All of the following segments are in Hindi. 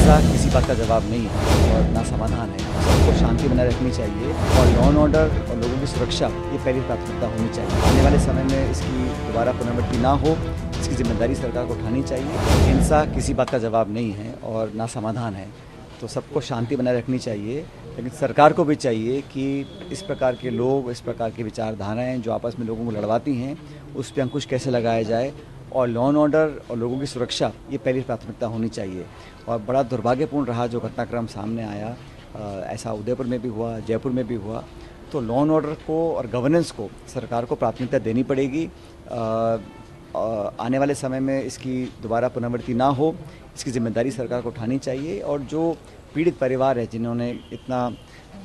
हिंसा किसी बात का जवाब नहीं है और ना समाधान है। सबको शांति बनाए रखनी चाहिए और लॉ एंड ऑर्डर और लोगों की सुरक्षा ये पहली प्राथमिकता होनी चाहिए। आने वाले समय में इसकी दोबारा पुनरावृत्ति ना हो, इसकी जिम्मेदारी सरकार को उठानी चाहिए। हिंसा किसी बात का जवाब नहीं है और ना समाधान है, तो सबको शांति बनाए रखनी चाहिए। लेकिन सरकार को भी चाहिए कि इस प्रकार के लोग, इस प्रकार की विचारधाराएं जो आपस में लोगों को लड़वाती हैं, उस पर अंकुश कैसे लगाया जाए और लॉ एंड ऑर्डर और लोगों की सुरक्षा ये पहली प्राथमिकता होनी चाहिए। और बड़ा दुर्भाग्यपूर्ण रहा जो घटनाक्रम सामने आया, ऐसा उदयपुर में भी हुआ, जयपुर में भी हुआ। तो लॉ एंड ऑर्डर को और गवर्नेंस को सरकार को प्राथमिकता देनी पड़ेगी। आने वाले समय में इसकी दोबारा पुनरावृत्ति ना हो, इसकी जिम्मेदारी सरकार को उठानी चाहिए। और जो पीड़ित परिवार है, जिन्होंने इतना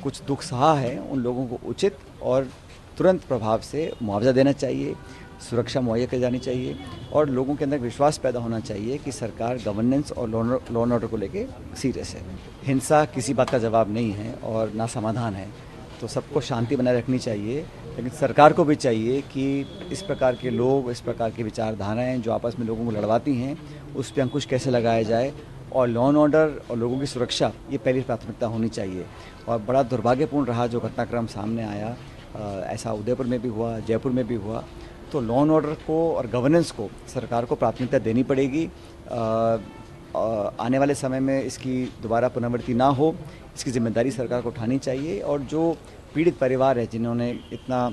कुछ दुख सहा है, उन लोगों को उचित और तुरंत प्रभाव से मुआवजा देना चाहिए, सुरक्षा मुहैया की जानी चाहिए और लोगों के अंदर विश्वास पैदा होना चाहिए कि सरकार गवर्नेंस और लॉ एंड ऑर्डर को लेके सीरियस है। हिंसा किसी बात का जवाब नहीं है और ना समाधान है, तो सबको शांति बनाए रखनी चाहिए। लेकिन सरकार को भी चाहिए कि इस प्रकार के लोग, इस प्रकार की विचारधाराएं जो आपस में लोगों को लड़वाती हैं, उस पर अंकुश कैसे लगाया जाए और लॉ एंड ऑर्डर और लोगों की सुरक्षा ये पहली प्राथमिकता होनी चाहिए। और बड़ा दुर्भाग्यपूर्ण रहा जो घटनाक्रम सामने आया, ऐसा उदयपुर में भी हुआ, जयपुर में भी हुआ। तो लॉ एंड ऑर्डर को और गवर्नेंस को सरकार को प्राथमिकता देनी पड़ेगी। आने वाले समय में इसकी दोबारा पुनरावृत्ति ना हो, इसकी जिम्मेदारी सरकार को उठानी चाहिए। और जो पीड़ित परिवार है, जिन्होंने इतना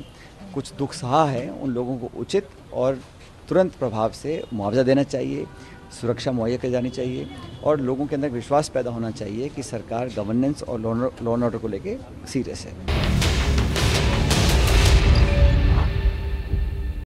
कुछ दुख सहा है, उन लोगों को उचित और तुरंत प्रभाव से मुआवजा देना चाहिए, सुरक्षा मुहैया की जानी चाहिए और लोगों के अंदर विश्वास पैदा होना चाहिए कि सरकार गवर्नेंस और लॉ एंड ऑर्डर को लेके सीरियस है।